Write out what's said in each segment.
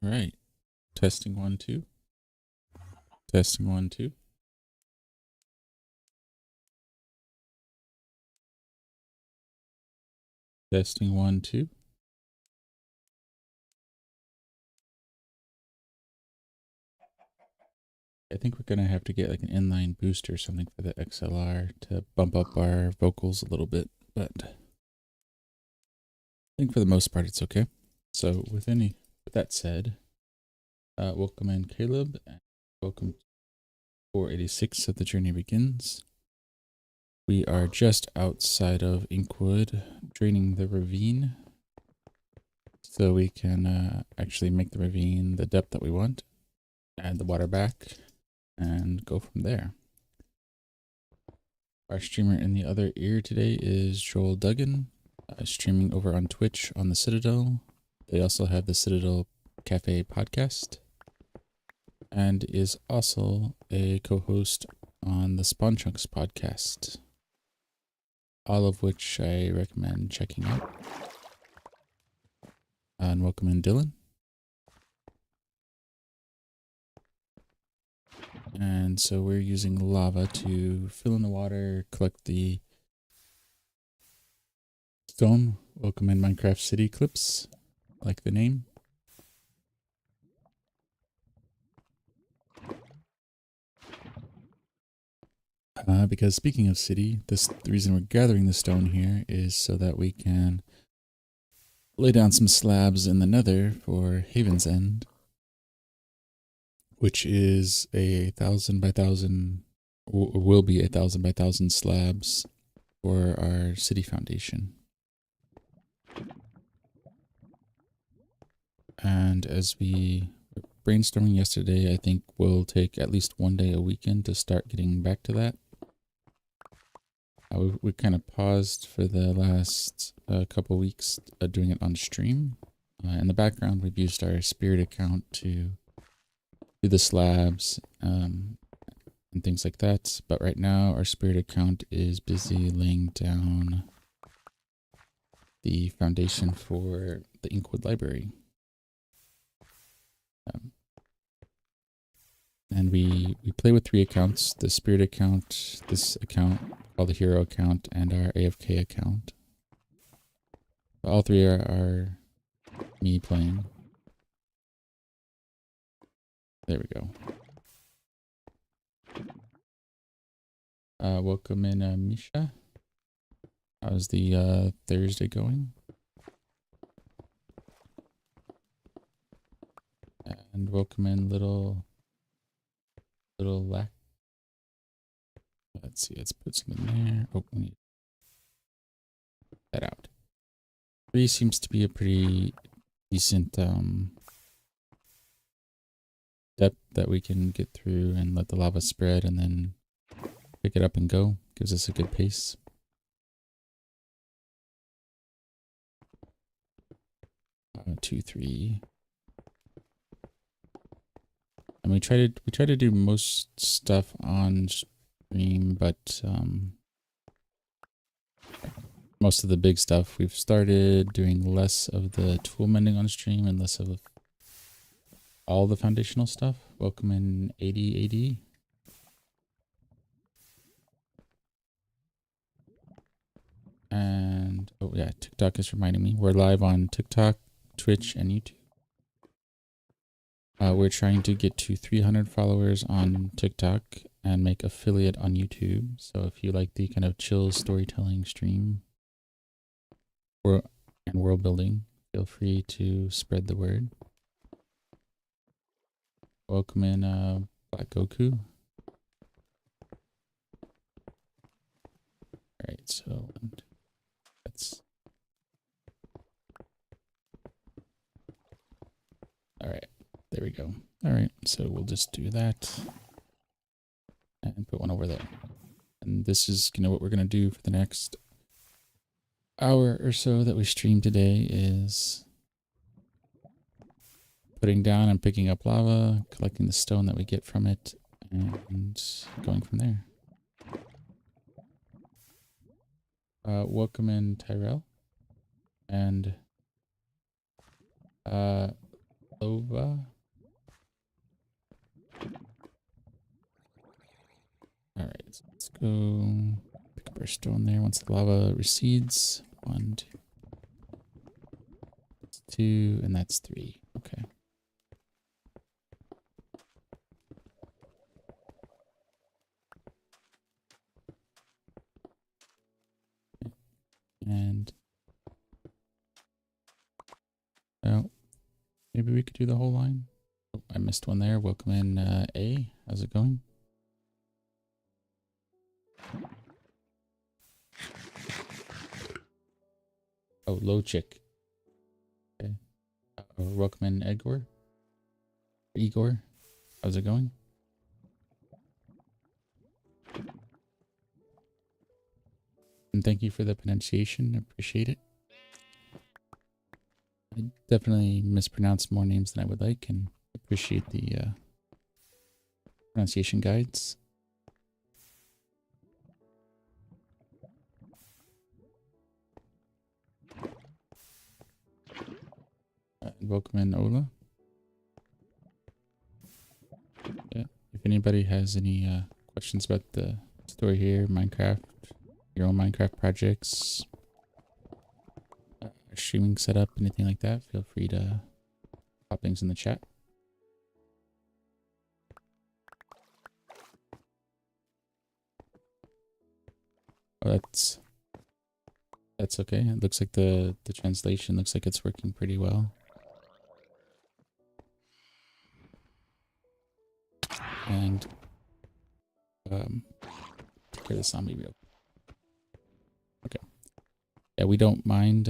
All right. Testing 1, 2. Testing 1, 2. Testing 1, 2. I think we're going to have to get like an inline boost or something for the XLR to bump up our vocals a little bit, but I think for the most part it's okay. So with that said, welcome in Caleb, and welcome to 486 of The Journey Begins. We are just outside of Inkwood, draining the ravine so we can actually make the ravine the depth that we want, add the water back, and go from there. Our streamer in the other ear today is Joel Duggan, streaming over on Twitch on the Citadel. They also have the Citadel Cafe podcast, and is also a co-host on the Spawn Chunks podcast, all of which I recommend checking out. And welcome in Dylan. And so we're using lava to fill in the water, collect the stone. Welcome in Minecraft City Clips, I like the name. Because speaking of city, the reason we're gathering the stone here is so that we can lay down some slabs in the nether for Haven's End, which is 1,000 by 1,000, or will be 1,000 by 1,000 slabs for our city foundation. And as we were brainstorming yesterday, I think we'll take at least one day a weekend to start getting back to that. We kind of paused for the last couple weeks doing it on stream. In the background, we've used our Spirit account to do the slabs and things like that. But right now, our Spirit account is busy laying down the foundation for the Inkwood library. And we play with 3 accounts: the Spirit account, this account called the Hero account, and our AFK account. All 3 are me playing. There we go. Welcome in Misha. How's the Thursday going? And welcome in little lack. Let's see, let's put some in there. Oh, we need that out. 3 seems to be a pretty decent depth that we can get through and let the lava spread and then pick it up and go. Gives us a good pace. Two, 3. And we try to do most stuff on stream, but most of the big stuff we've started doing less of the tool mending on stream and less of all the foundational stuff. Welcome in 80 AD. And oh yeah, TikTok is reminding me we're live on TikTok, Twitch, and YouTube. We're trying to get to 300 followers on TikTok and make affiliate on YouTube. So if you like the kind of chill storytelling stream and world building, feel free to spread the word. Welcome in Black Goku. Alright, so that's alright. There we go. All right, so we'll just do that and put one over there. And this is what we're going to do for the next hour or so that we stream today is putting down and picking up lava, collecting the stone that we get from it, and going from there. Welcome in Tyrell. And Lova. Alright, so let's go pick up our stone there once the lava recedes. 1, 2, and that's 3. Okay. And oh, maybe we could do the whole line. Oh, I missed one there. Welcome in A. How's it going? Oh, low chick. Okay. Welcome in Igor. How's it going? And thank you for the pronunciation. Appreciate it. I definitely mispronounce more names than I would like and appreciate the pronunciation guides. Welcome in Ola. Yeah. If anybody has any questions about the story here, Minecraft, your own Minecraft projects, streaming setup, anything like that, feel free to pop things in the chat. Oh, that's okay. It looks like the translation looks like it's working pretty well. And take care of the zombie real. Okay. Yeah, we don't mind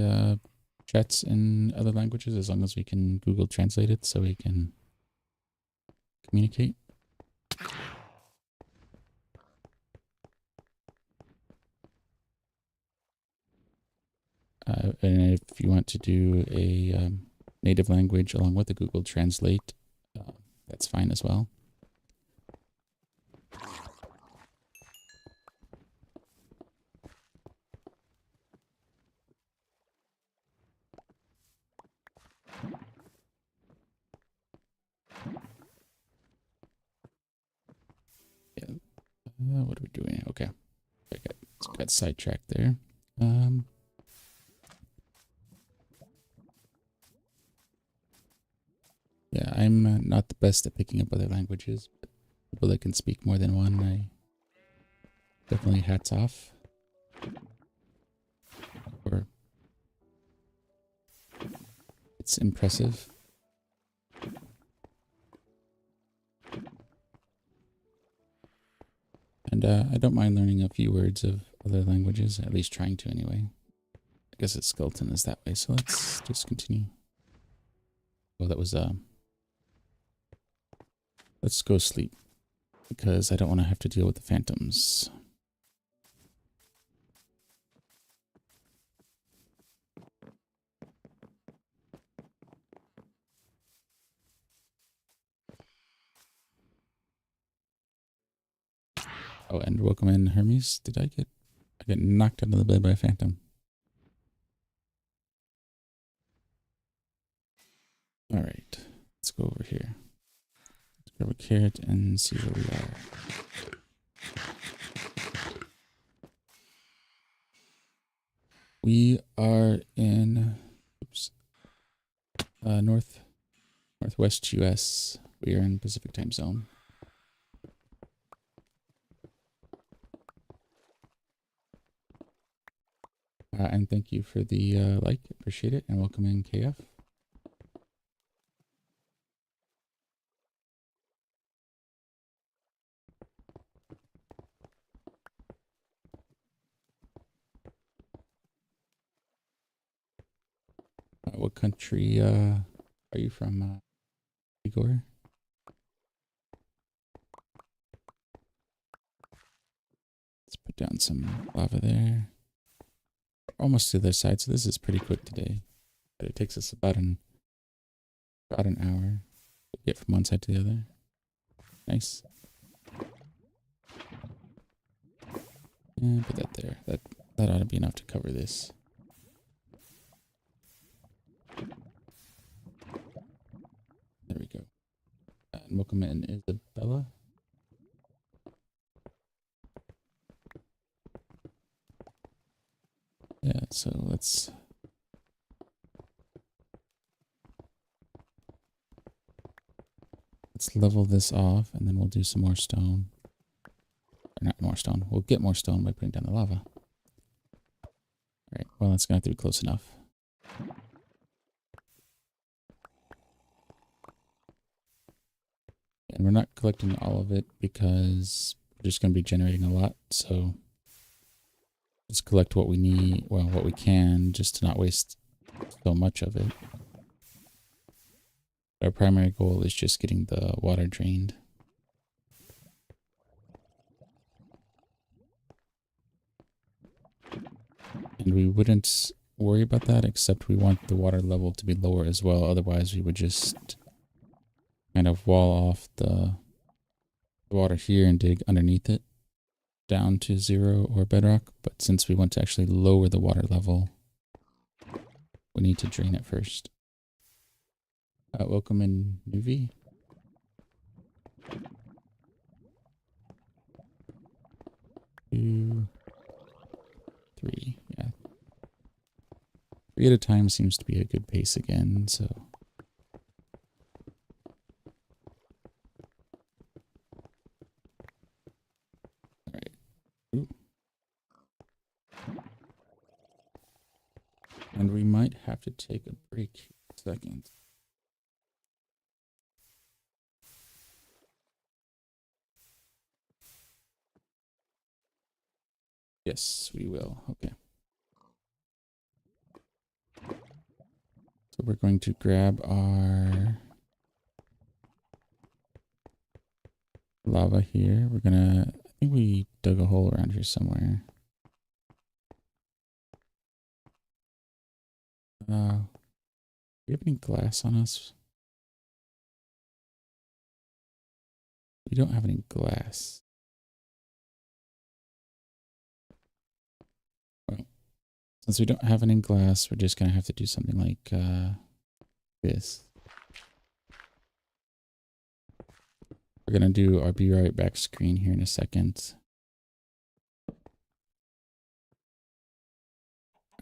chats in other languages as long as we can Google Translate it so we can communicate. And if you want to do a native language along with the Google Translate, that's fine as well. Yeah. What are we doing? Okay. I got sidetracked there. Yeah, I'm not the best at picking up other languages, but people that can speak more than one, I definitely hats off. Or it's impressive. And I don't mind learning a few words of other languages, at least trying to anyway. I guess it's skeleton is that way, so let's just continue. Oh, that was let's go sleep because I don't want to have to deal with the phantoms. Oh, and welcome in Hermes. Did I get knocked out of the bed by a phantom? All right, let's go over here. Let's grab a carrot and see where we are. We are in northwest US. We are in Pacific time zone. And thank you for the like, appreciate it, and welcome in KF. What country are you from, Igor? Let's put down some lava there. Almost to the other side, so this is pretty quick today. But it takes us about an hour to get from one side to the other. Nice. And put that there. That ought to be enough to cover this. welcome in Isabella. Yeah, so let's level this off, and then we'll do some more stone. Or not more stone. We'll get more stone by putting down the lava. All right, well, that's going to have to be close enough. And we're not collecting all of it because we're just going to be generating a lot. So just collect what we need, well, what we can, just to not waste so much of it. Our primary goal is just getting the water drained. And we wouldn't worry about that, except we want the water level to be lower as well. Otherwise, we would just kind of wall off the water here and dig underneath it down to 0 or bedrock. But since we want to actually lower the water level, we need to drain it first. Welcome in, Nuvi. 2, 3, yeah. 3 at a time seems to be a good pace again, so. All right. Ooh. And we might have to take a break in a second. Yes, we will. Okay. So we're going to grab our lava here. We're gonna, I think we dug a hole around here somewhere. Do we have any glass on us? We don't have any glass. Well, since we don't have any glass, we're just gonna have to do something like this. We're gonna do our be right back screen here in a second.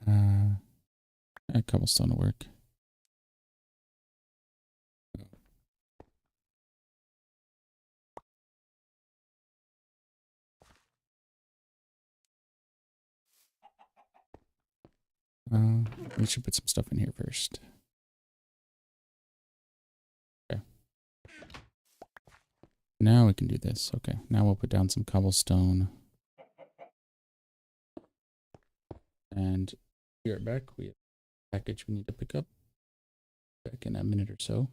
A cobblestone will work. We should put some stuff in here first. Okay. Now we can do this. Okay. Now we'll put down some cobblestone. And be right back. We have a package we need to pick up. Back in a minute or so.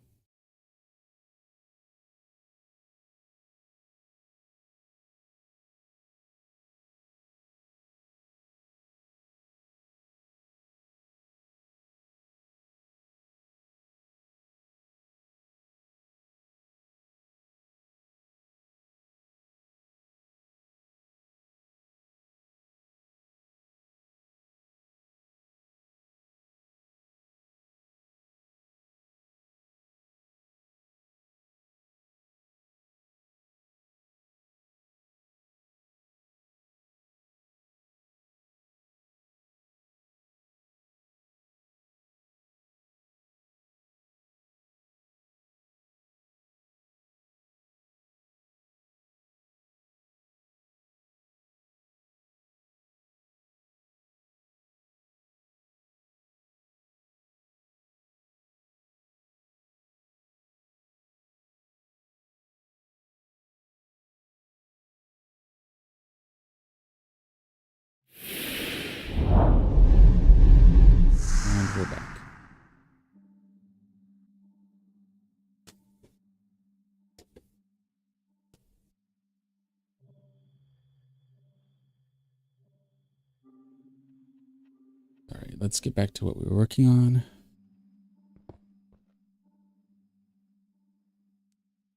And we're back. All right, let's get back to what we were working on.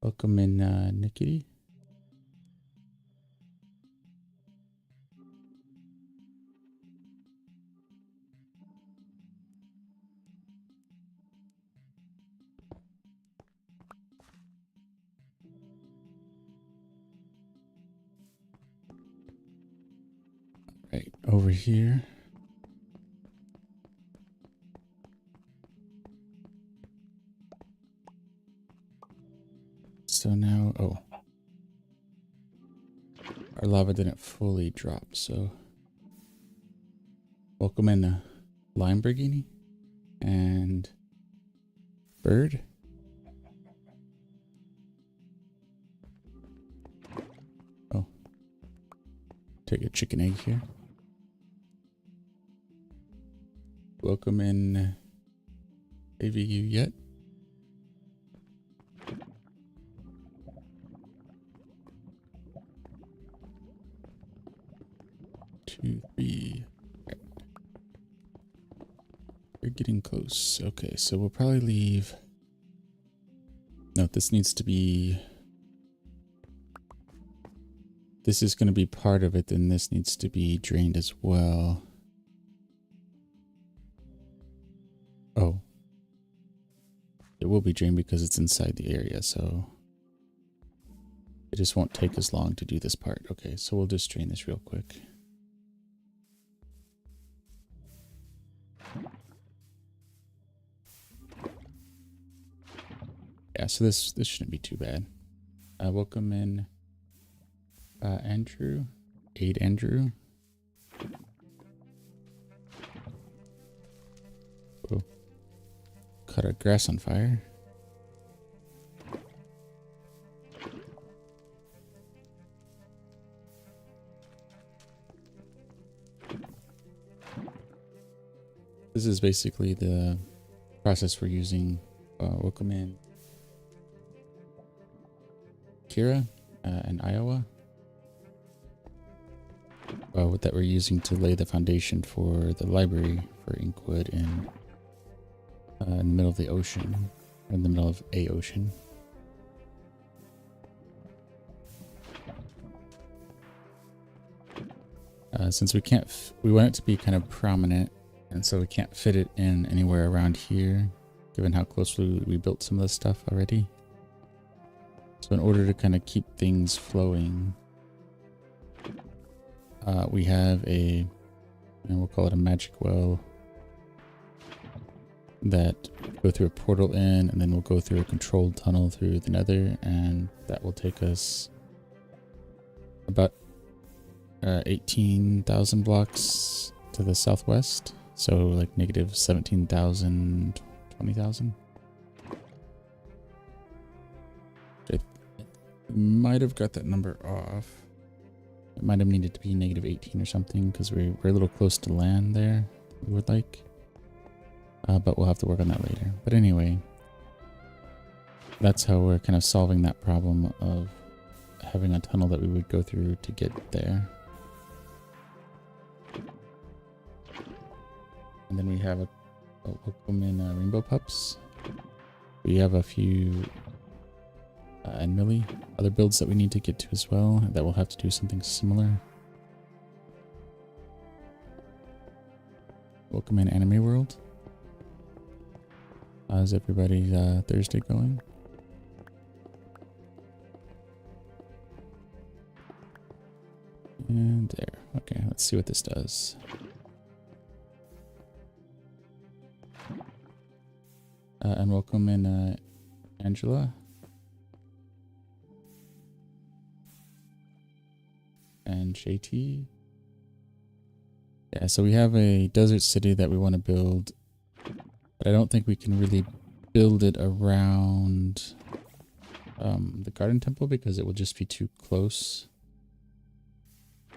Welcome in, Nikki. Right, over here. So now, oh, our lava didn't fully drop, so welcome in Lamborghini and Bird. Oh, take a chicken egg here. Welcome in AVU yet. Two, three. Okay. We're getting close. Okay, so we'll probably leave. No, this needs to be. This is going to be part of it, then this needs to be drained as well. Oh. It will be drained because it's inside the area, so it just won't take as long to do this part. Okay, so we'll just drain this real quick. Yeah, so this shouldn't be too bad. Welcome in Andrew. Aid Andrew. Oh. Caught our grass on fire. This is basically the process we're using. Welcome in Kira in Iowa. That we're using to lay the foundation for the library for Inkwood in the middle of the ocean, in the middle of a ocean. Since we can't, we want it to be kind of prominent, and so we can't fit it in anywhere around here, given how closely we built some of this stuff already. So in order to kind of keep things flowing, we have and we'll call it a magic well, that go through a portal in, and then we'll go through a controlled tunnel through the nether, and that will take us about 18,000 blocks to the southwest. So like negative 17,000, 20,000. I might have got that number off. It might have needed to be negative 18 or something, because we're a little close to land there, we would like. But we'll have to work on that later. But anyway, that's how we're kind of solving that problem of having a tunnel that we would go through to get there. And then we have a welcome in Rainbow Pups. We have a few and Millie other builds that we need to get to as well, that we'll have to do something similar. Welcome in Anime World. How's everybody's Thursday going? And there. Okay, let's see what this does. And welcome in Angela. And JT. Yeah, so we have a desert city that we want to build, but I don't think we can really build it around the garden temple, because it will just be too close.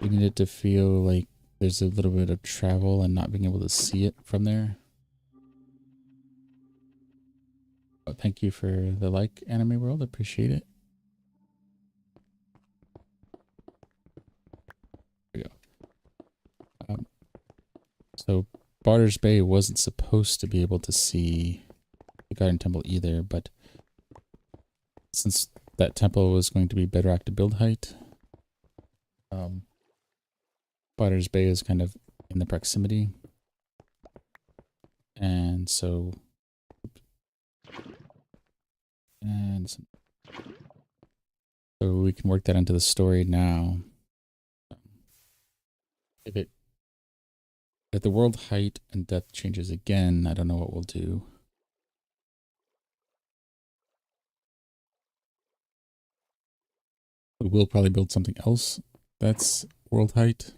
We need it to feel like there's a little bit of travel and not being able to see it from there. Oh, thank you for the like, Anime World. Appreciate it. There we go. So Barter's Bay wasn't supposed to be able to see the garden temple either, but since that temple was going to be bedrock to build height, Barter's Bay is kind of in the proximity, and so so we can work that into the story now. If it If the world height and depth changes again, I don't know what we'll do. We will probably build something else that's world height.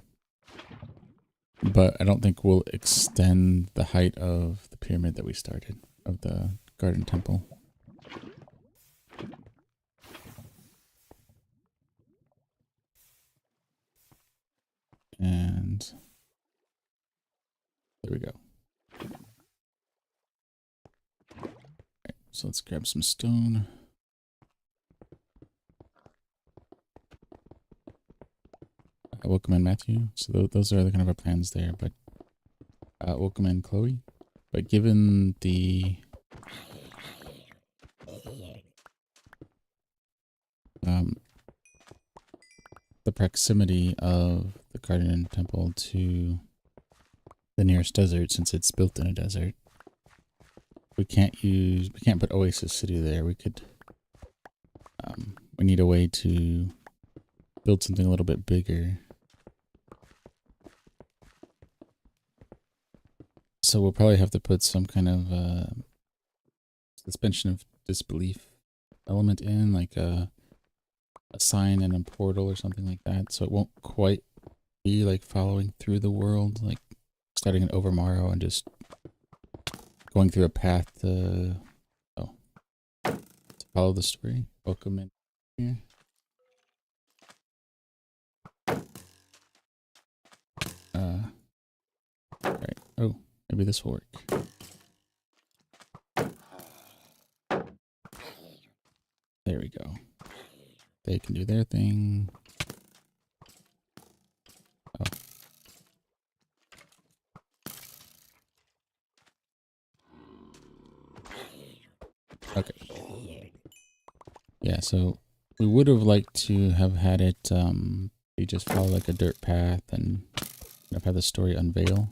But I don't think we'll extend the height of the pyramid that we started, of the garden temple. And there we go. Right, so let's grab some stone. Welcome in, Matthew. So those are the kind of our plans there, but welcome in, Chloe. But given the proximity of the garden temple to the nearest desert, since it's built in a desert, we can't put Oasis City there. We could we need a way to build something a little bit bigger. So we'll probably have to put some kind of suspension of disbelief element in, like a sign and a portal or something like that. So it won't quite be like following through the world, like starting in Overmorrow and just going through a path to follow the story. Welcome in here. Right. Oh, maybe this will work. There we go. They can do their thing. Oh. Okay. Yeah, so we would have liked to have had it you just follow like a dirt path and have the story unveil.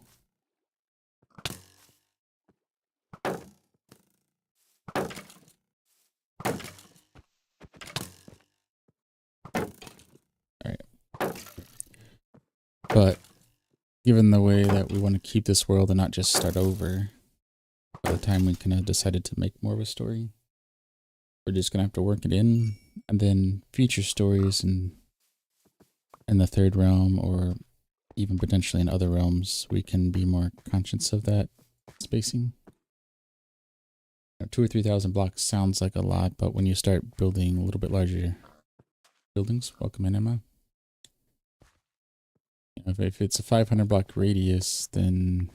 Alright. But given the way that we want to keep this world and not just start over, by the time we kind of decided to make more of a story, we're just going to have to work it in, and then future stories in the third realm, or even potentially in other realms, we can be more conscious of that spacing. 2,000 or 3,000 blocks sounds like a lot, but when you start building a little bit larger buildings, welcome in, Emma. If it's a 500 block radius, then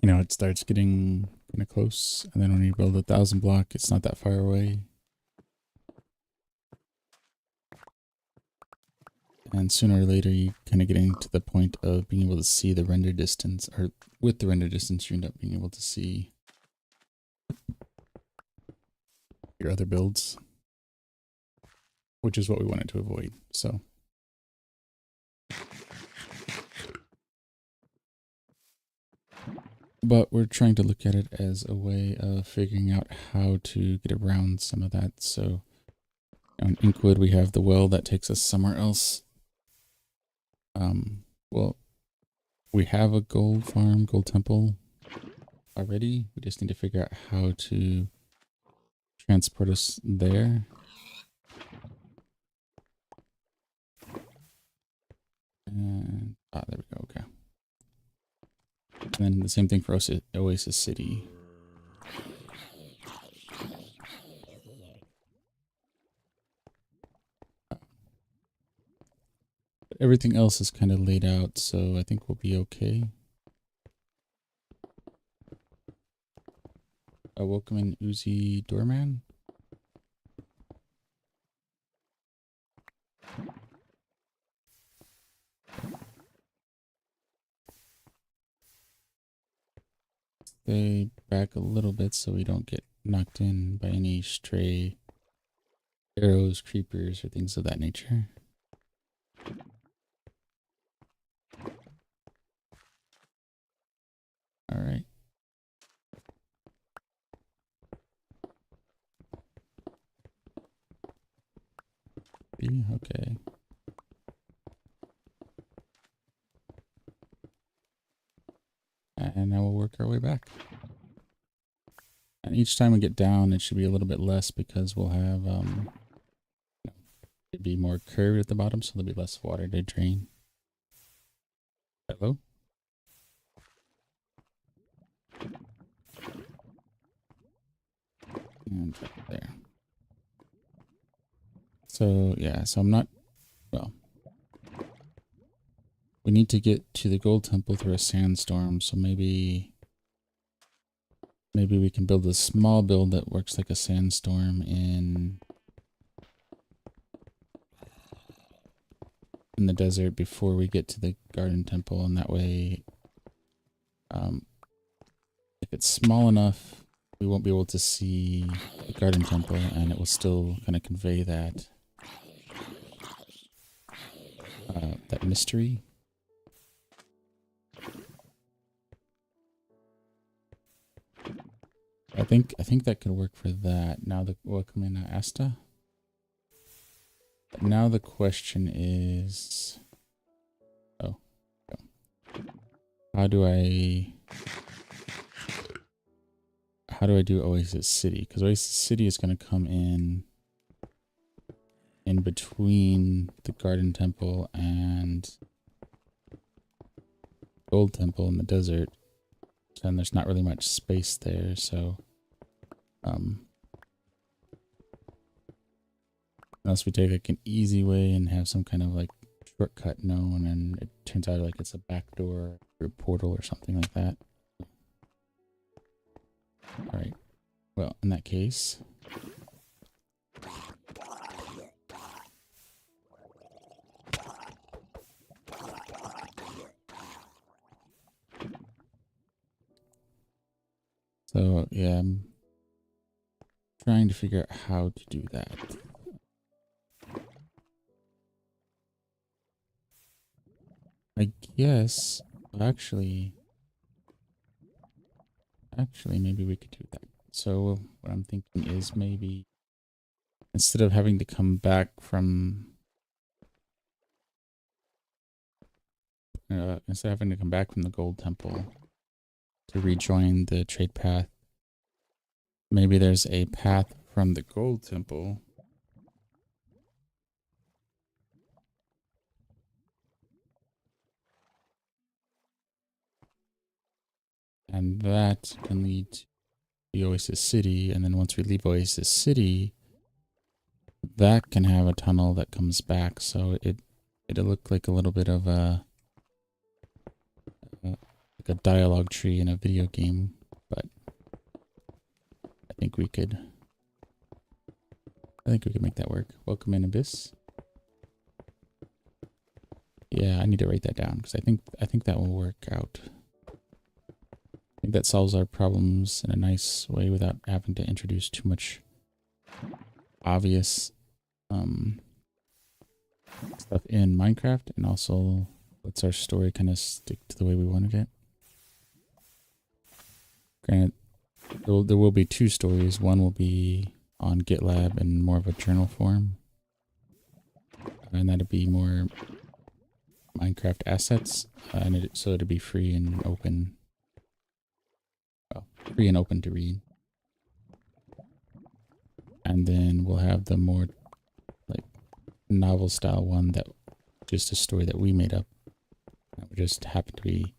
it starts getting kind of close. And then when you build 1,000 block, it's not that far away. And sooner or later, you kind of getting to the point of being able to see the render distance, or with the render distance, you end up being able to see your other builds, which is what we wanted to avoid. So but we're trying to look at it as a way of figuring out how to get around some of that. So in Inkwood, we have the well that takes us somewhere else. Well, we have a gold farm, gold temple already. We just need to figure out how to transport us there. And there we go. Okay. And then the same thing for Oasis City. Everything else is kind of laid out, so I think we'll be okay. Welcome in, Uzi Doorman. Stay back a little bit so we don't get knocked in by any stray arrows, creepers, or things of that nature. All right. Okay. work our way back. And each time we get down, it should be a little bit less because we'll have, it'd be more curved at the bottom, so there'll be less water to drain. Hello? And right there. So, yeah, so I'm not, well, we need to get to the gold temple through a sandstorm, so maybe we can build a small build that works like a sandstorm in the desert before we get to the garden temple, and that way, if it's small enough, we won't be able to see the garden temple, and it will still kind of convey that that mystery. I think that could work for that. Now welcome in Asta. Now the question is, how do I do Oasis City? Because Oasis City is going to come in between the Garden Temple and Gold Temple in the desert, and there's not really much space there, so unless we take like an easy way and have some kind of like shortcut known, and it turns out like it's a back door or a portal or something like that. All right. Well, in that case, so yeah, I'm trying to figure out how to do that. I guess actually maybe we could do that. So what I'm thinking is maybe instead of having to come back from the Gold Temple to rejoin the trade path, maybe there's a path from the Gold Temple and that can lead to the Oasis City, and then once we leave Oasis City, that can have a tunnel that comes back, so it'll look like a little bit of a like a dialogue tree in a video game, but I think we could make that work. Welcome in, Abyss. Yeah, I need to write that down because I think that will work out. I think that solves our problems in a nice way without having to introduce too much obvious stuff in Minecraft, and also lets our story kind of stick to the way we wanted it. Granted, there will be two stories. One will be on GitLab in more of a journal form, and that'd be more Minecraft assets, and so it'd be free and open. Well, free and open to read. And then we'll have the more like novel style one that just a story that we made up. And we just happen to be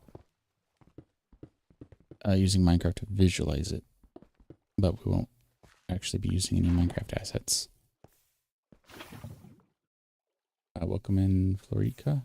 using Minecraft to visualize it, but we won't actually be using any Minecraft assets. Welcome in, Florica.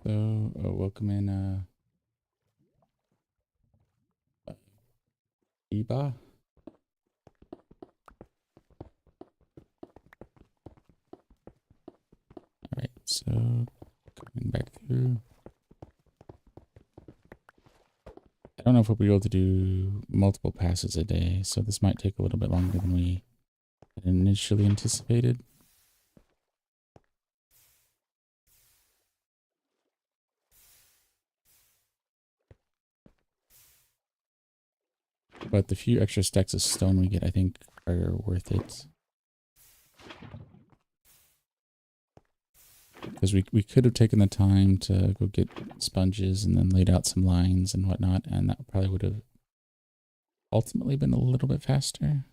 So, welcome in, Eba. Alright, so coming back through. I don't know if we'll be able to do multiple passes a day, so this might take a little bit longer than we than initially anticipated. But the few extra stacks of stone we get, I think, are worth it. Because we could have taken the time to go get sponges and then laid out some lines and whatnot, and that probably would have ultimately been a little bit faster.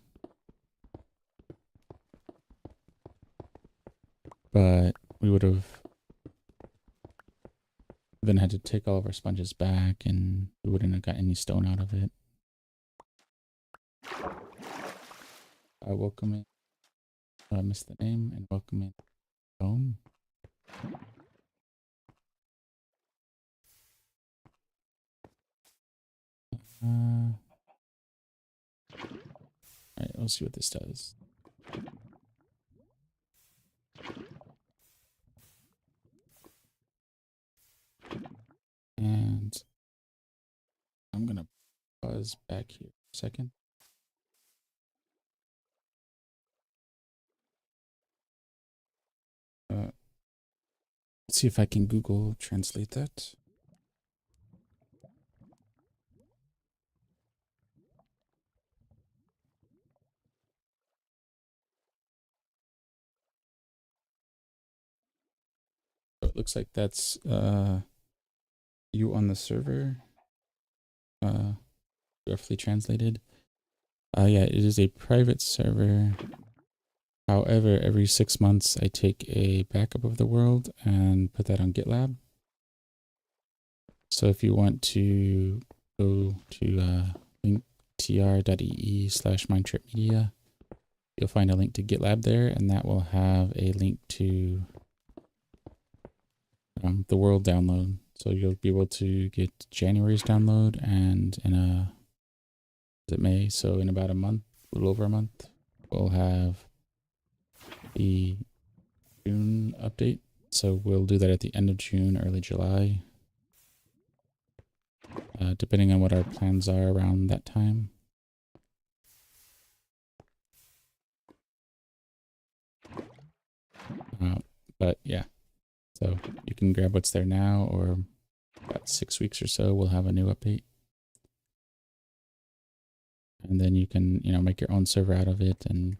But we would have then had to take all of our sponges back, and we wouldn't have got any stone out of it. Welcome in. I missed the name, and welcome in home. Alright, we'll see what this does. And I'm gonna pause back here for a second. Let's see if I can Google translate that. So it looks like that's you on the server. Roughly translated. Yeah, it is a private server. However, every 6 months I take a backup of the world and put that on GitLab. So if you want to go to linktr.ee/mindtripmedia, you'll find a link to GitLab there, and that will have a link to the world download. So you'll be able to get January's download, and in May, so in about a month, a little over a month, we'll have the June update. So we'll do that at the end of June, early July, depending on what our plans are around that time. But yeah, so you can grab what's there now, or about 6 weeks or so, we'll have a new update. And then you can, make your own server out of it and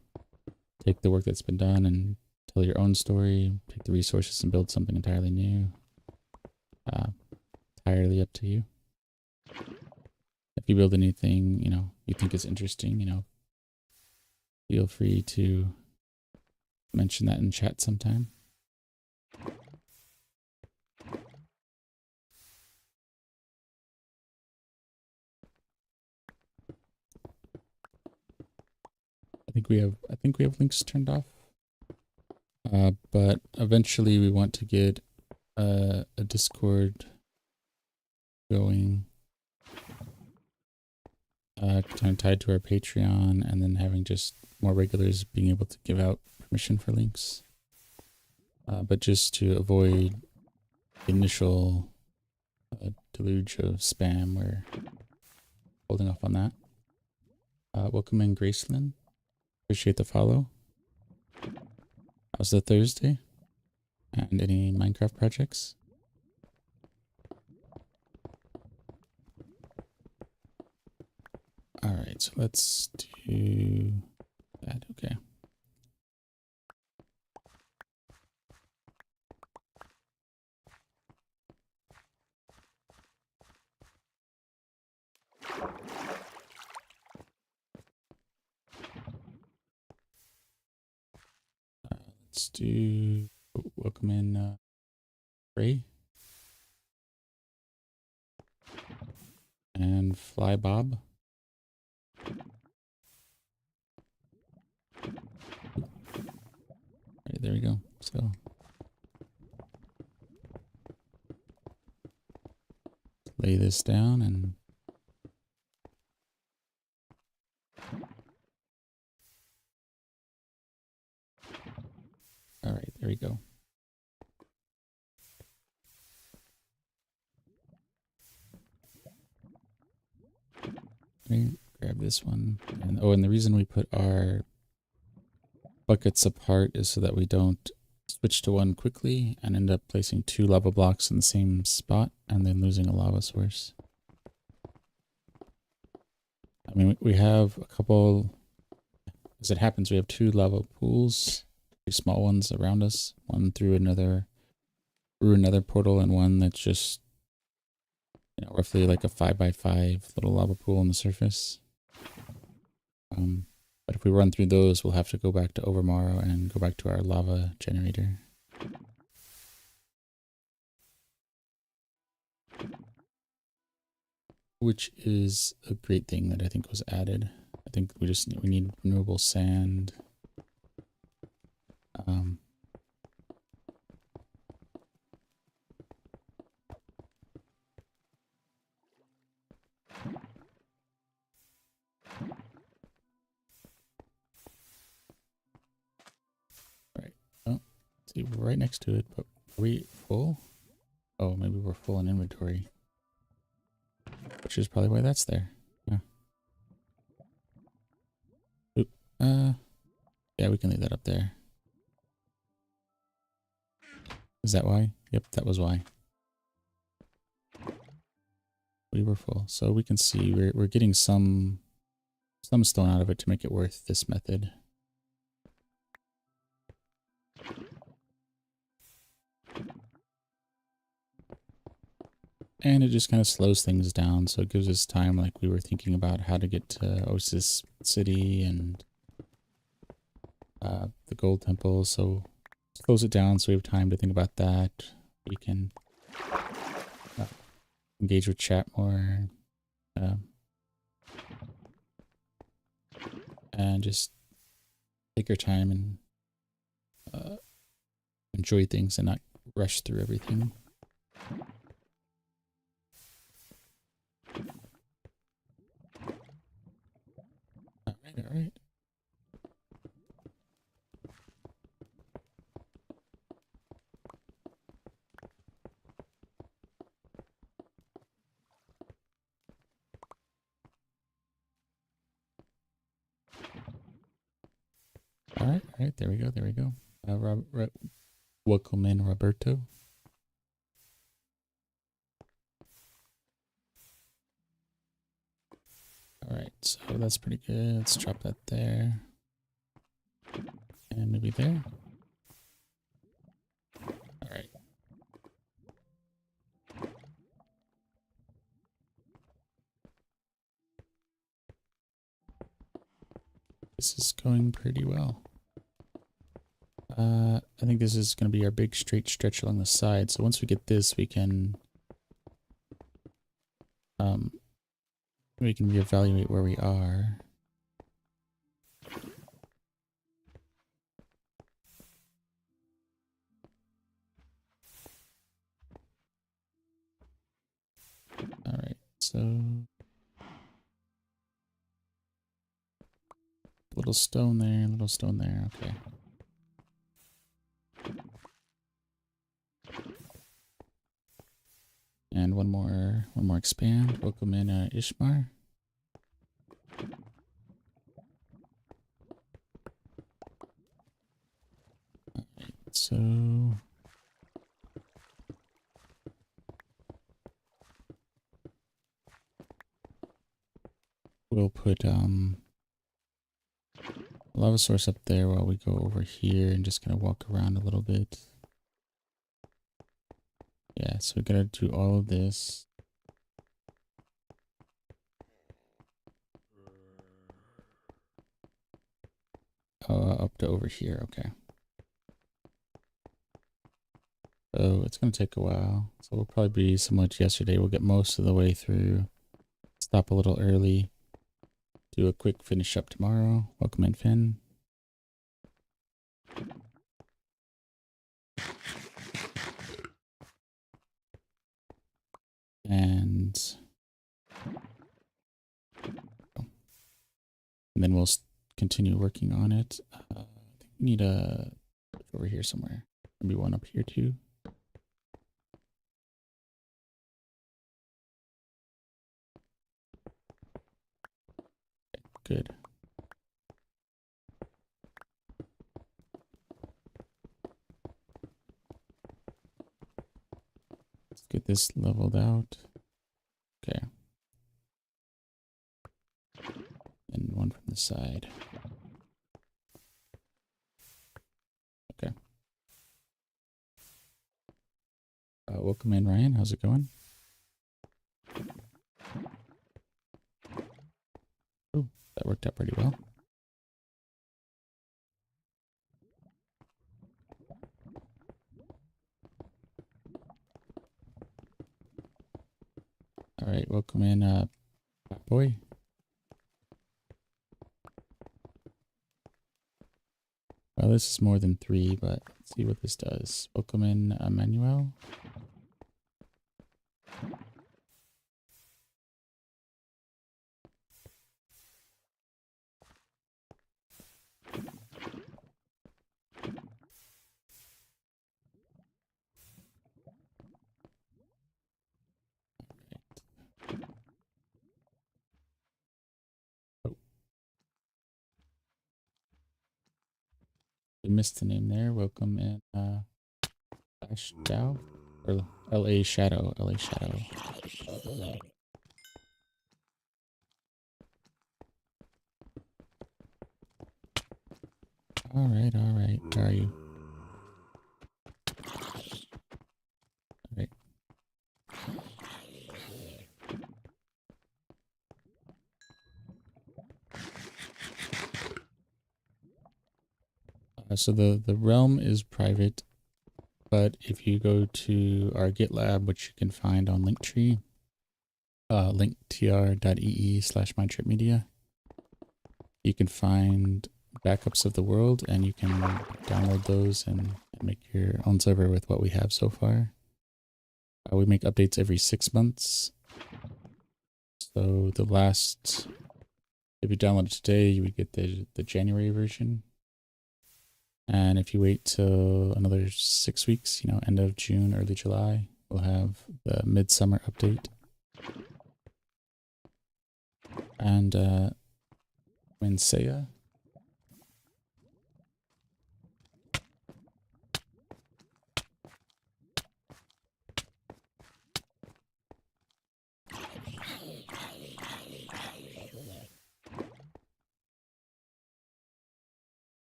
take the work that's been done and tell your own story, take the resources and build something entirely new. Entirely up to you. If you build anything, you think is interesting, feel free to mention that in chat sometime. I think we have links turned off. But eventually we want to get a Discord going, kind of tied to our Patreon, and then having just more regulars being able to give out permission for links. But just to avoid initial deluge of spam, we're holding off on that. Welcome in, Gracelyn. Appreciate the follow. How's the Thursday? And any Minecraft projects? Alright, so let's do that. Okay. Let's do welcome in Ray and Fly Bob. Right, there we go. So lay this down and all right, there we go. Let me grab this one. And the reason we put our buckets apart is so that we don't switch to one quickly and end up placing 2 lava blocks in the same spot and then losing a lava source. I mean, we have a couple, as it happens, we have 2 lava pools, 2 small ones around us, one through another portal and one that's just, you know, roughly like a 5x5 little lava pool on the surface. But if we run through those, we'll have to go back to Overmorrow and go back to our lava generator. Which is a great thing that I think was added. I think we need renewable sand. Right. Oh, see, we're right next to it, but are we full? Oh, maybe we're full in inventory. Which is probably why that's there. Yeah. Oop. Yeah, we can leave that up there. Is that why? Yep, that was why. We were full. So we can see we're getting some stone out of it to make it worth this method. And it just kind of slows things down, so it gives us time, like we were thinking about how to get to Oasis City and the Gold Temple, so slows it down so we have time to think about that. We can engage with chat more, and just take our time and enjoy things and not rush through everything. All right. All right, there we go. Welcome in, Roberto. All right, so that's pretty good. Let's drop that there. And maybe there. All right. This is going pretty well. I think this is going to be our big straight stretch along the side. So once we get this, we can reevaluate where we are. All right, so little stone there. Okay. And one more expand. Welcome in, Ishmar. All right, so we'll put lava source up there while we go over here and just kind of walk around a little bit. Yeah, so we gotta do all of this. Up to over here, okay. So it's gonna take a while. So we'll probably be similar to yesterday. We'll get most of the way through. Stop a little early. Do a quick finish up tomorrow. Welcome in, Finn. And then we'll continue working on it. I think we need a over here somewhere. Maybe one up here too. Okay, good. this leveled out. Okay. And one from the side. Okay. Welcome in, Ryan. How's it going? Oh, that worked out pretty well. All right, welcome in, Fat Boy. Well, this is more than 3, but let's see what this does. Welcome in, Emmanuel. Oh, we missed the name there. Welcome in, Flash Dow or LA Shadow. LA Shadow. All right, all right. Where are you? All right. So the realm is private, but if you go to our GitLab, which you can find on Linktree, linktr.ee/mytripmedia, you can find backups of the world, and you can download those and make your own server with what we have so far. We make updates every 6 months. So the last, if you download it today, you would get the January version. And if you wait till another 6 weeks, you know, end of June, early July, we'll have the midsummer update. And Winsea.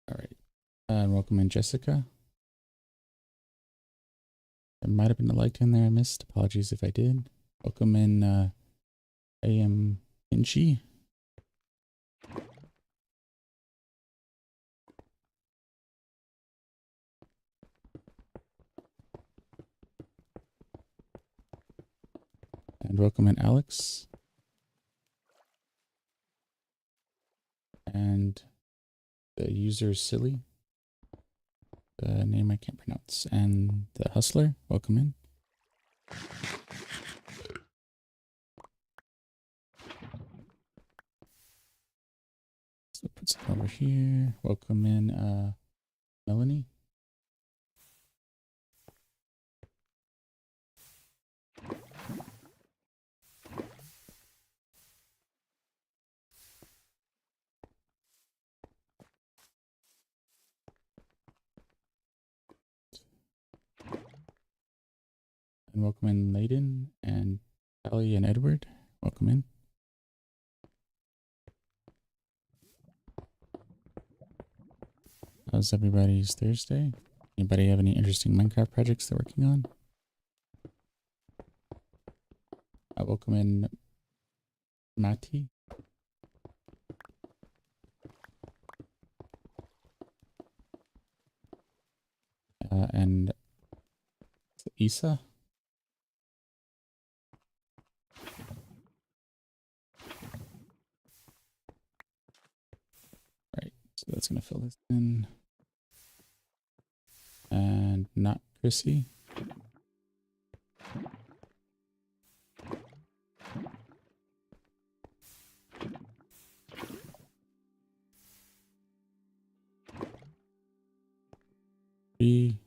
All right. And welcome in, Jessica. There might have been a like in there I missed. Apologies if I did. Welcome in, AM Inchi. And welcome in, Alex. And the user Silly. The name I can't pronounce. And the Hustler, welcome in. So put some over here. Welcome in, Melanie. And welcome in, Layden and Callie and Edward. Welcome in. How's everybody's Thursday? Anybody have any interesting Minecraft projects they're working on? Welcome in, Matty. And Isa. Right, so that's gonna fill this in. And not Chrissy. B.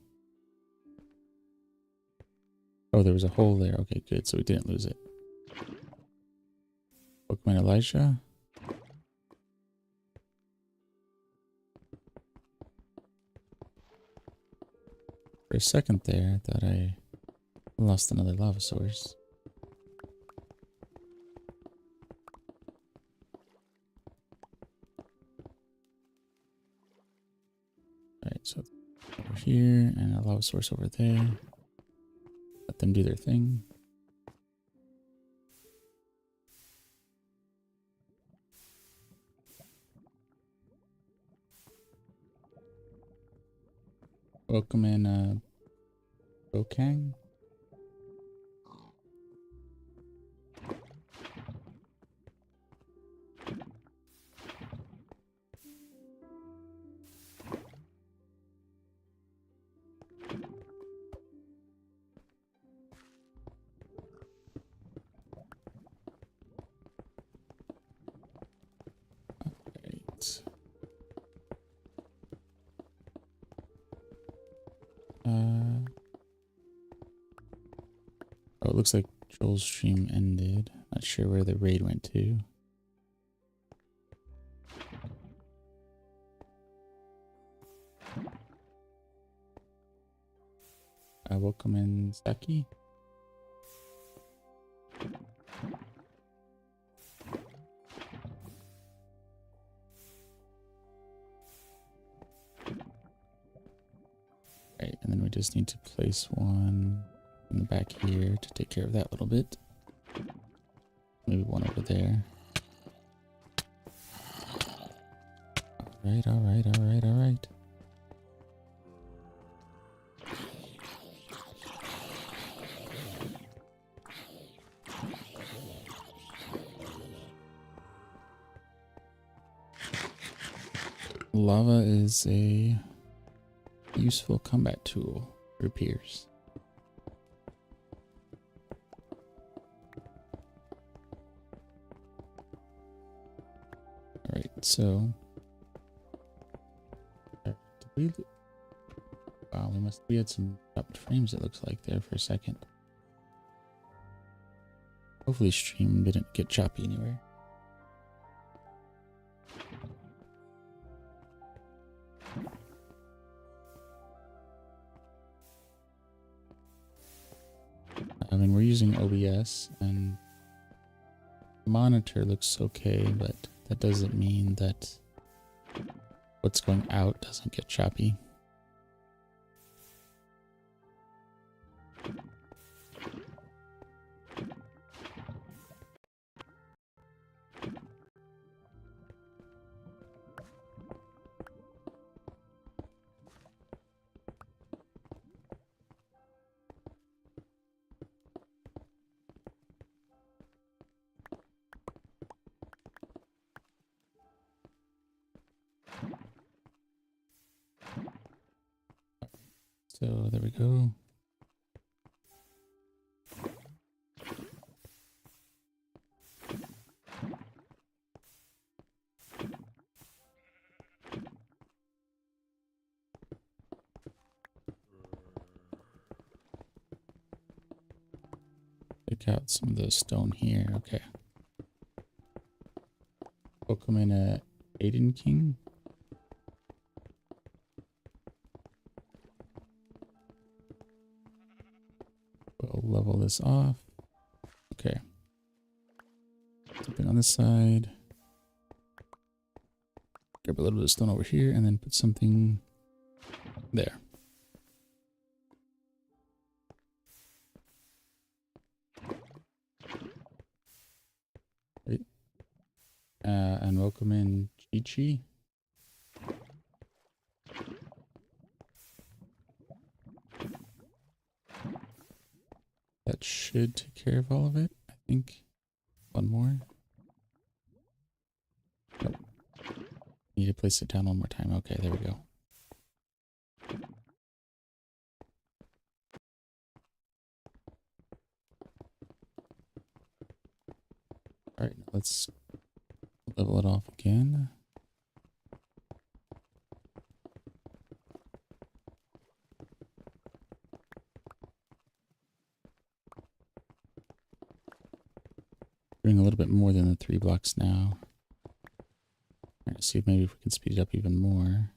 Oh, there was a hole there. Okay, good. So we didn't lose it. Welcome in, Elijah. For a second there, I thought I Lost another lava source. Alright, so over here and a lava source over there. Let them do their thing. Welcome in, Bokang. Right. Oh, it looks like Joel's stream ended. Not sure where the raid went to. Welcome in, Saki. Right, and then we just need to place one in the back here to take care of that little bit. Maybe one over there. Alright, alright, alright, alright. Lava is a useful combat tool for peers. Alright, so wow, we had some chopped frames, it looks like, there for a second. Hopefully stream didn't get choppy anywhere. I mean, we're using OBS and the monitor looks okay, but that doesn't mean that what's going out doesn't get choppy. So there we go. Pick out some of the stone here. Okay. Welcome in, Aiden King. We'll level this off. Okay. Something on this side. Grab a little bit of stone over here and then put something there. Right. And welcome in Chi-Chi. That should take care of all of it, I think. One more. Nope. Need to place it down one more time. Okay, there we go. Alright, let's level it off again. Doing a little bit more than the 3 blocks now. Alright, see if maybe if we can speed it up even more.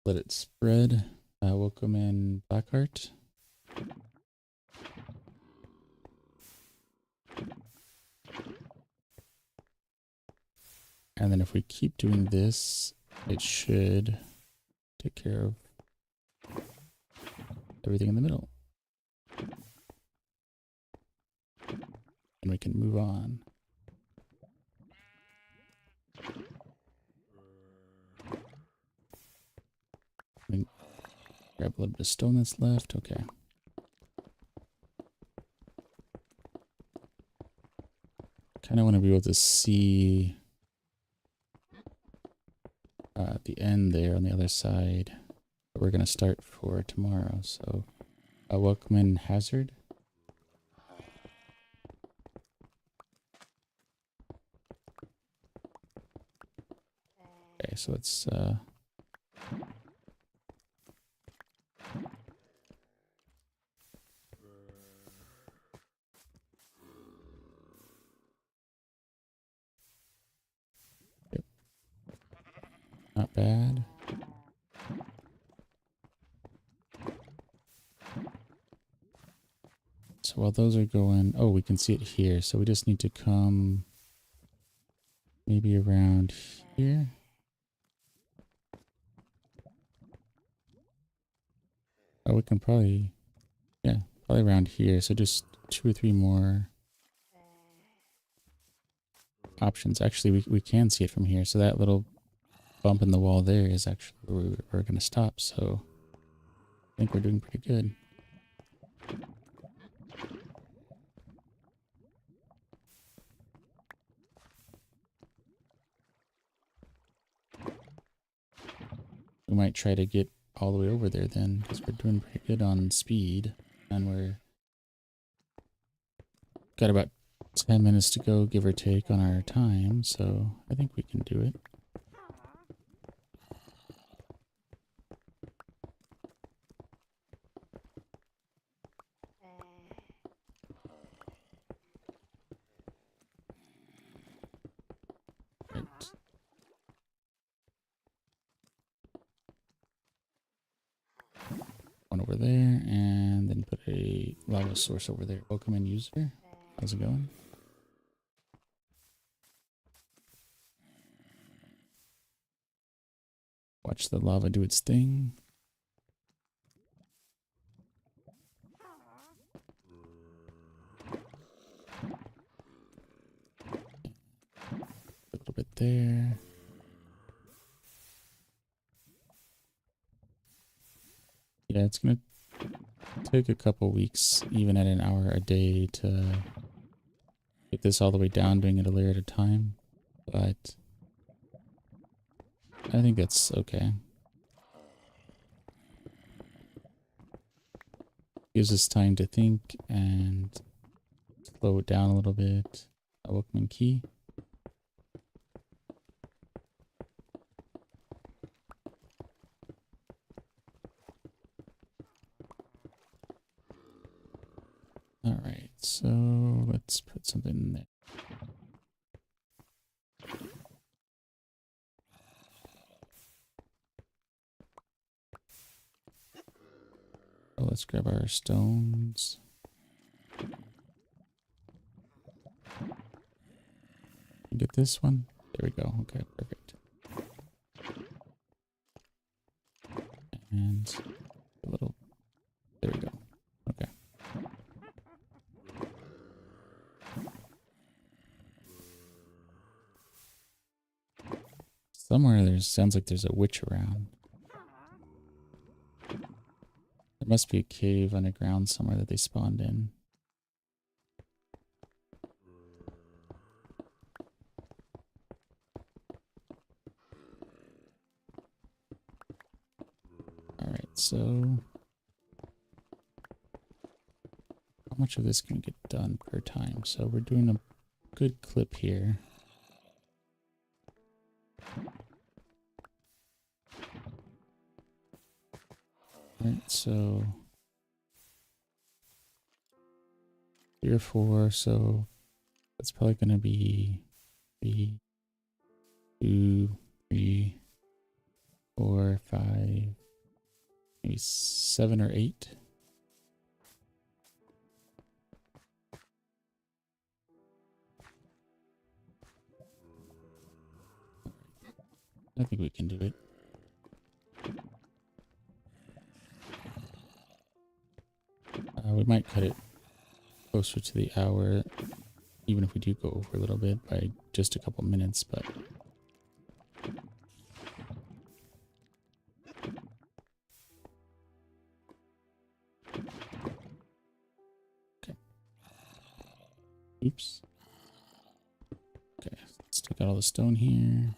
let it spread. Welcome in Blackheart. And then if we keep doing this, it should take care of everything in the middle. And we can move on. We grab a little bit of stone that's left. Okay. Kind of want to be able to see the end there on the other side. But we're going to start for tomorrow. So welcome in Hazard. Okay, so it's yep. Not bad. So while those are going, oh, we can see it here. So we just need to come maybe around here. Oh, we can probably, yeah, probably around here. So just 2 or 3 more options. Actually, we can see it from here. So that little bump in the wall there is actually where we're going to stop. So I think we're doing pretty good. We might try to get all the way over there then, because we're doing pretty good on speed. And we're got about 10 minutes to go, give or take, on our time. So I think we can do it. Right. One over there, and then put a lava source over there. Welcome in, user. How's it going? Watch the lava do its thing. A little bit there. Yeah, it's gonna take a couple weeks, even at an hour a day, to get this all the way down, doing it a layer at a time. But I think that's okay. Gives us time to think and slow it down a little bit. A welcoming key. All right, so let's put something in there. So let's grab our stones. Get this one. There we go. Okay, perfect. And a little. There we go. Okay. Somewhere there sounds like there's a witch around. There must be a cave underground somewhere that they spawned in. Alright, so how much of this can get done per time? So we're doing a good clip here. Alright, so 3 or 4, so that's probably going to be 3, 2, 3, 4, 5, maybe 7 or 8. I think we can do it. We might cut it closer to the hour, even if we do go over a little bit by just a couple minutes, but okay. Oops. Okay, let's take out all the stone here.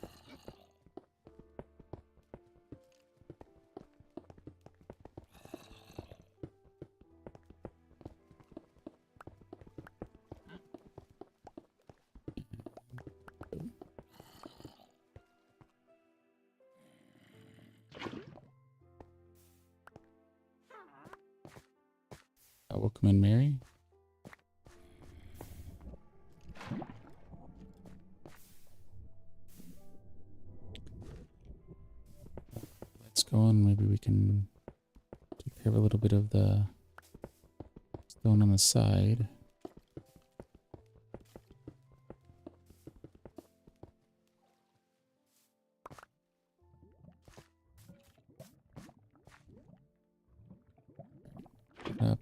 Welcome in, Mary. Let's go on. Maybe we can take care of a little bit of the stone on the side. Up.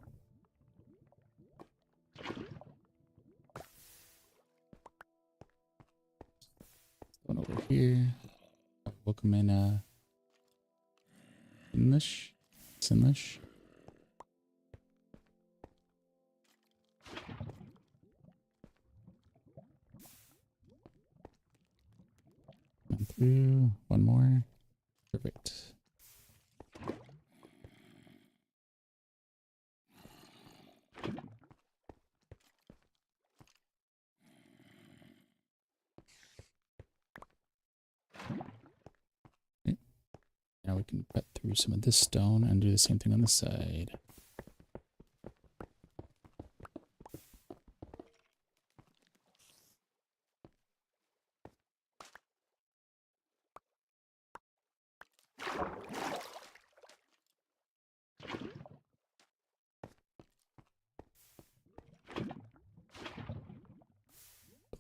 Stone over here. Welcome in, Sinlish. Come through. One more. Perfect. Okay. Now we can cut through some of this stone and do the same thing on the side.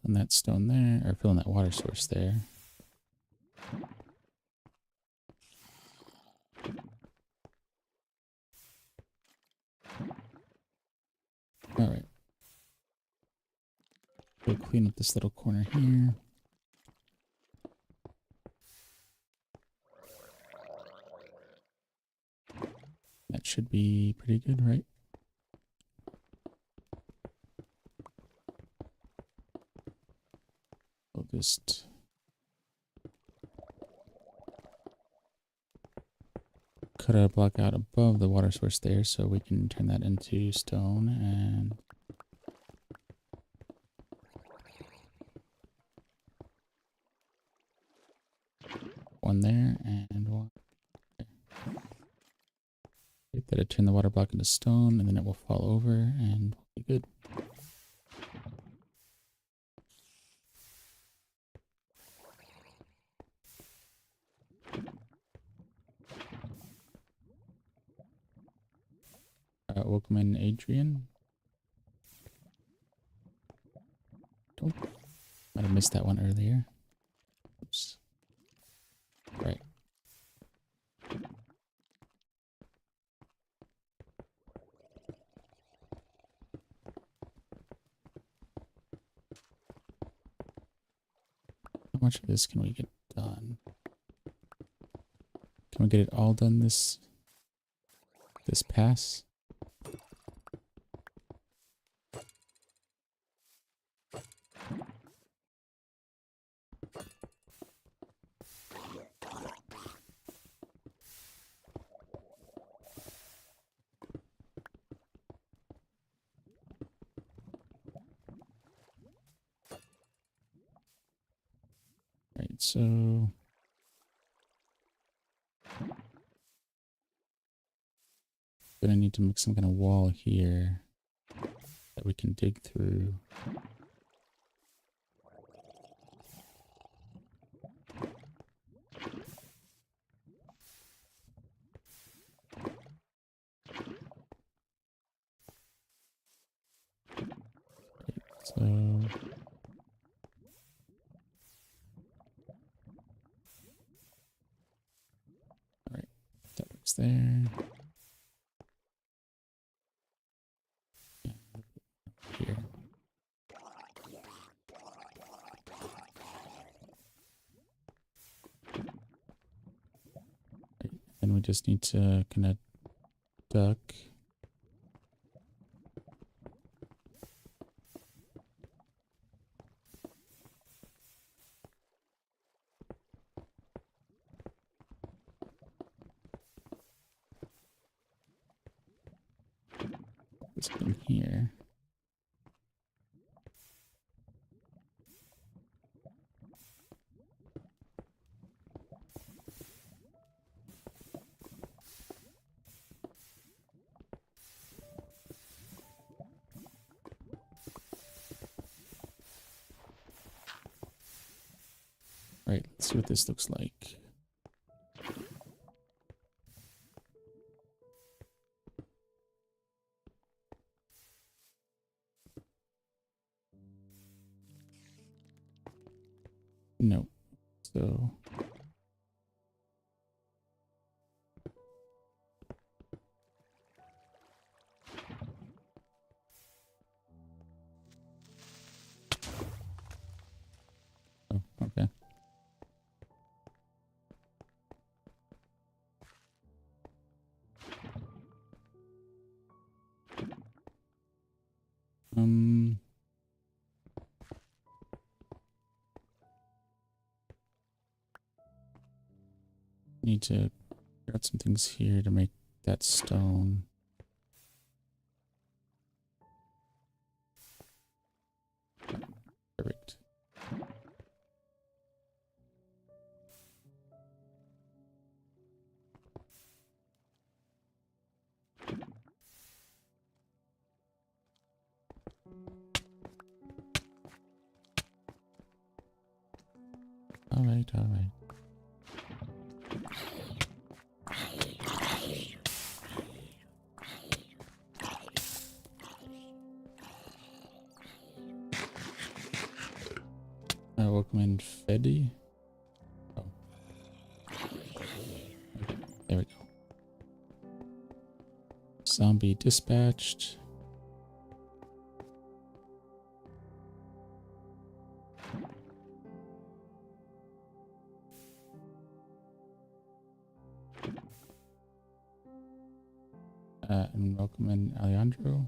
Filling that stone there, or filling that water source there. All right. We'll clean up this little corner here. That should be pretty good, right? We'll just cut a block out above the water source there so we can turn that into stone, and one there and one there. That'll turn the water block into stone, and then it will fall over and we'll be good. Welcome in, Adrian. Oh, might have missed that one earlier. Oops. Right. How much of this can we get done? Can we get it all done this pass? Right, so gonna need to make some kind of wall here that we can dig through. All right, that works there. Here. And we just need to connect duck. This in here. All right, let's see what this looks like. No. So oh, okay. Need to figure out some things here to make that stone. Perfect. All right, all right. Welcome in, Feddy. Oh. Okay, there we go. Zombie dispatched. And welcome in, Alejandro.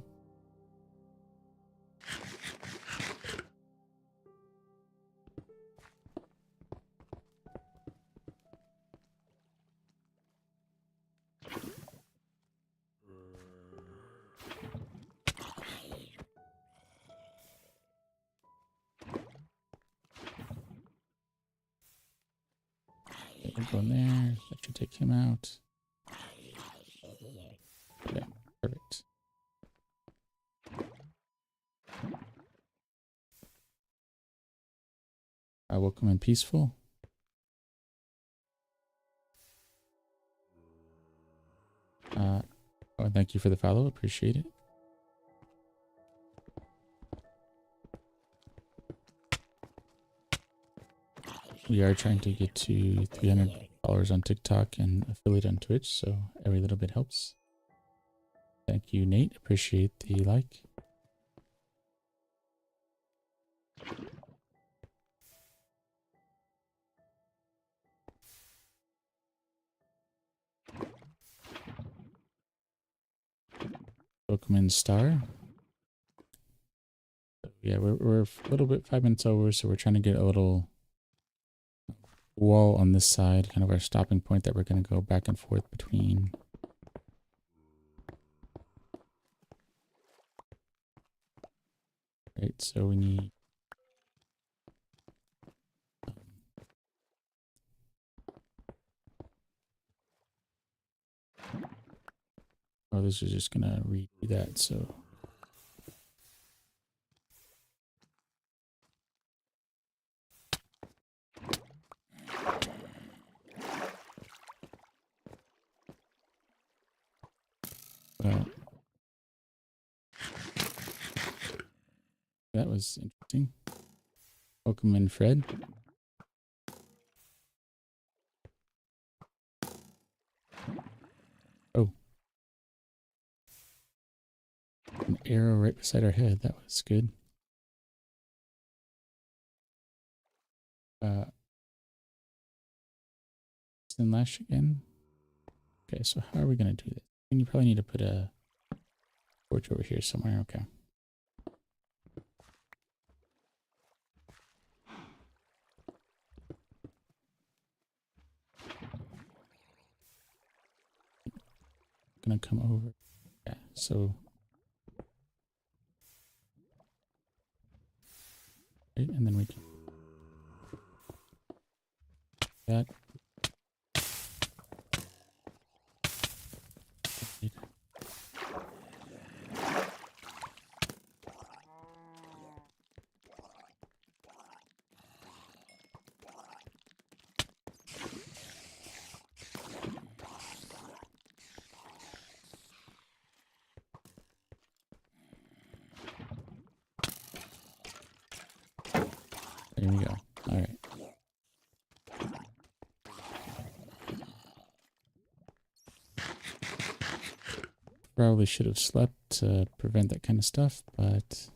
Okay, go in there. That should take him out. Okay, perfect. Welcome in, Peaceful. Oh, thank you for the follow. Appreciate it. We are trying to get to 300 followers on TikTok and affiliate on Twitch, so every little bit helps. Thank you, Nate. Appreciate the like. Welcome in, Star. Yeah, we're a little bit 5 minutes over, so we're trying to get a little wall on this side, kind of our stopping point that we're going to go back and forth between. Right, so we need oh, this is just gonna redo that, so That was interesting. Welcome in, Fred. Oh. An arrow right beside our head. That was good. Then lash again. Okay, so how are we going to do this? And you probably need to put a torch over here somewhere. Okay. Gonna come over. Yeah, so right, and then we can that. There we go. All right. Probably should have slept to prevent that kind of stuff, but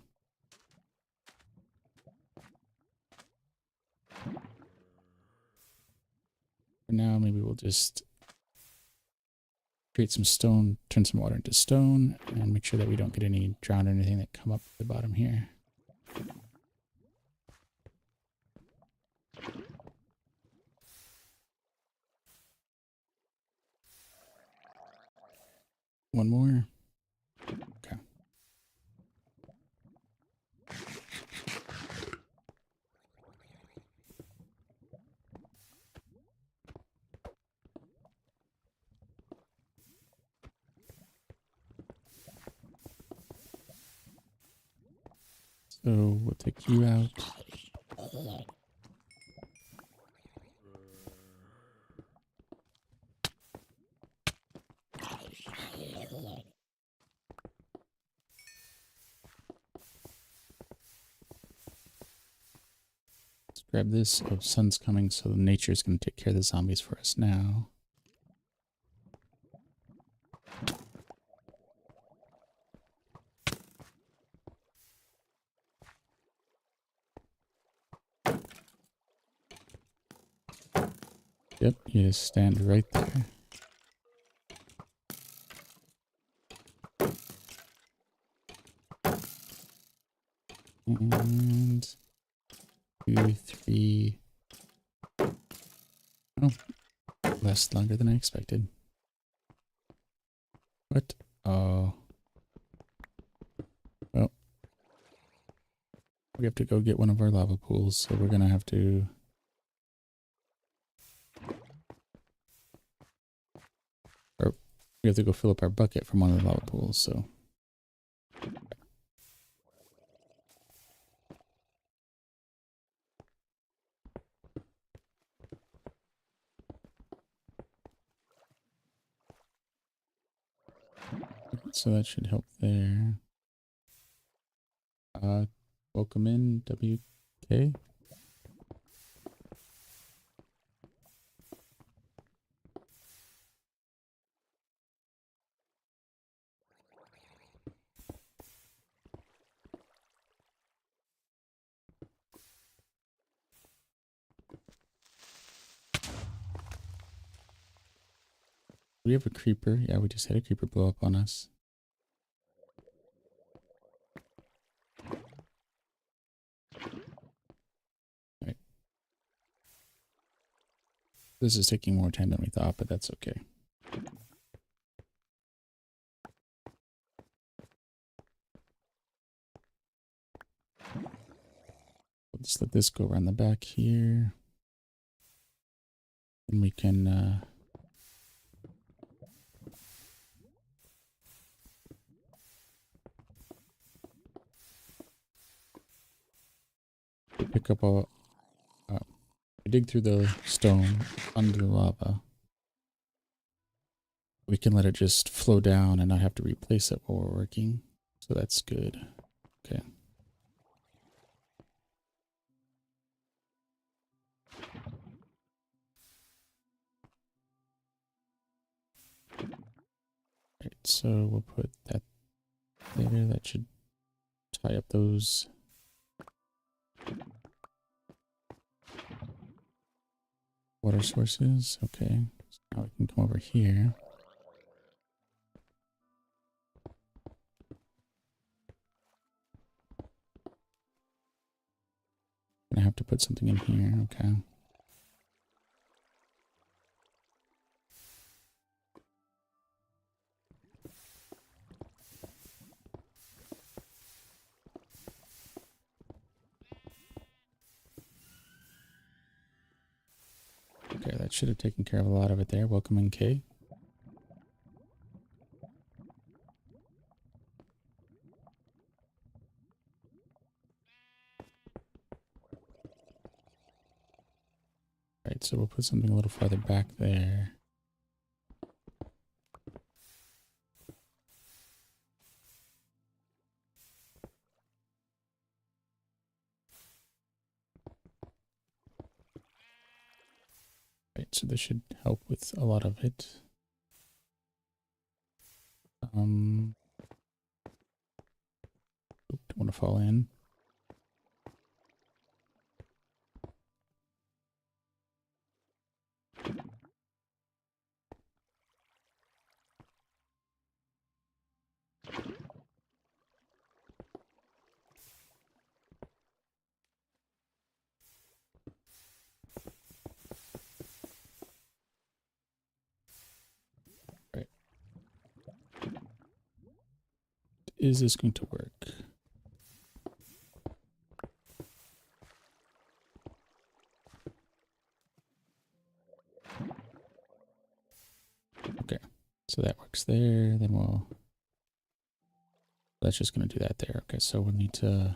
for now, maybe we'll just create some stone, turn some water into stone, and make sure that we don't get any drowned or anything that come up at the bottom here. One more. Okay. So we'll take you out. Let's grab this. Oh, sun's coming, so nature's going to take care of the zombies for us now. Yep, you just stand right there. And 2, 3. Oh, lasts longer than I expected. What? Oh. Well, we have to go get one of our lava pools, so we're gonna have to. Or we have to go fill up our bucket from one of the lava pools, so. So that should help there. Welcome in, WK. We have a creeper. Yeah, we just had a creeper blow up on us. Right. This is taking more time than we thought, but that's okay. We'll just let this go around the back here. And we can pick up all. We dig through the stone under the lava. We can let it just flow down and not have to replace it while we're working. So that's good. Okay. so we'll put that there. That should tie up those water sources. Okay, so now we can come over here. I have to put something in here. Okay. Okay, that should have taken care of a lot of it there. Welcome in, Kay. Right, so we'll put something a little farther back there. Right, so this should help with a lot of it. Don't want to fall in. Right. Is this going to work? Okay, so that works there. Then we'll... That's just going to do that there. Okay, so we'll need to...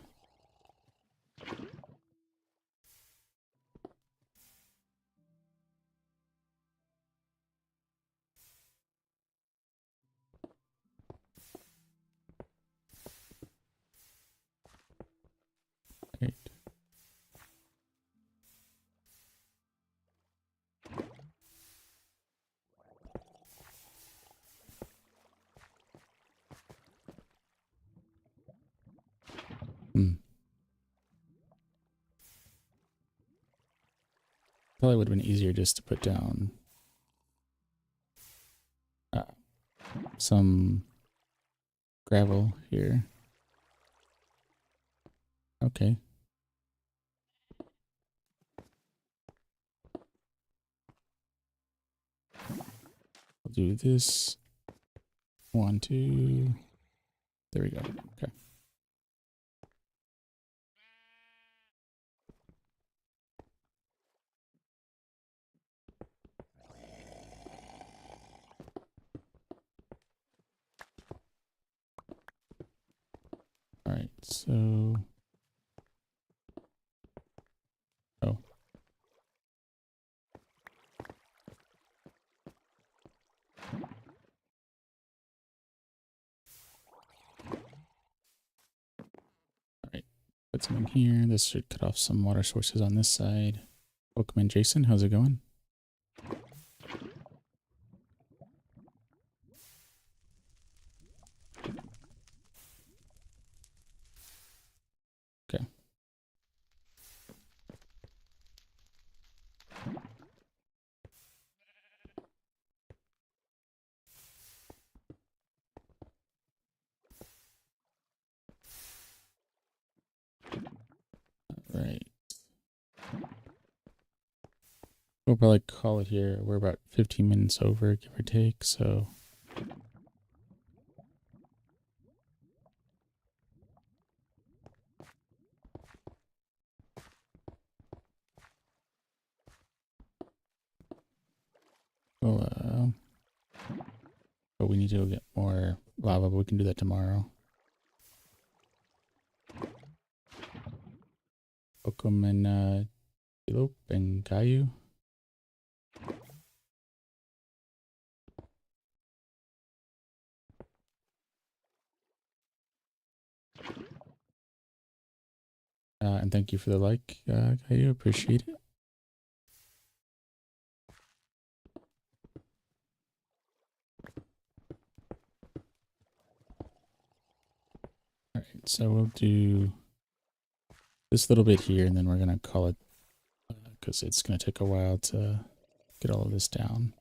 Right. Probably would have been easier just to put down some gravel here. Okay. We'll do this. 1, 2. There we go. Okay. All right, so... Oh. All right, put something here. This should cut off some water sources on this side. Welcome in, Jason. How's it going? Okay. All right. We'll probably call it here. We're about 15 minutes over, give or take, so... Well, but we need to go get more lava, but we can do that tomorrow. Welcome in, Elope and Caillou. And thank you for the like, Caillou. Appreciate it. so we'll do this little bit here, and then we're gonna call it because it's gonna take a while to get all of this down.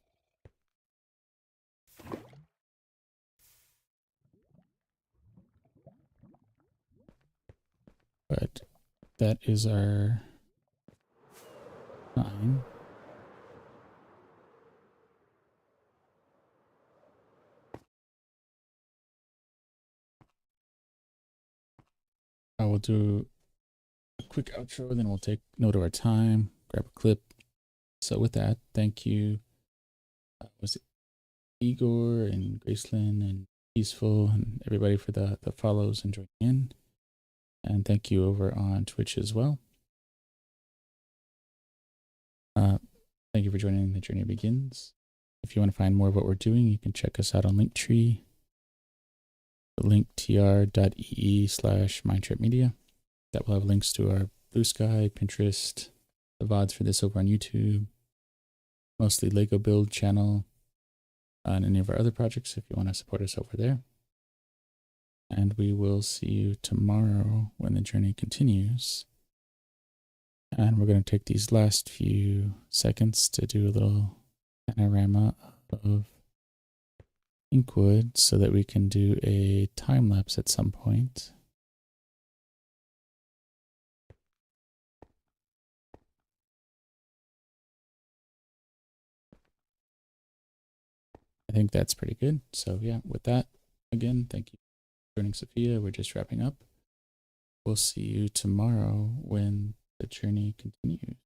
But that is our 9. I will do a quick outro, then we'll take note of our time, grab a clip. So with that, thank you. Was it Igor and Gracelyn and Peaceful and everybody for the follows and joining in. And thank you over on Twitch as well. Thank you for joining The Journey Begins. If you want to find more of what we're doing, you can check us out on Linktree. The link tr.ee/mindtripmedia. That will have links to our Blue Sky, Pinterest, the VODs for this over on YouTube, mostly Lego build channel, and any of our other projects if you want to support us over there. And we will see you tomorrow when the journey continues. And we're going to take these last few seconds to do a little panorama of Inkwood so that we can do a time lapse at some point. I think that's pretty good. So yeah, with that, again, thank you for joining Sophia. We're just wrapping up. We'll see you tomorrow when the journey continues.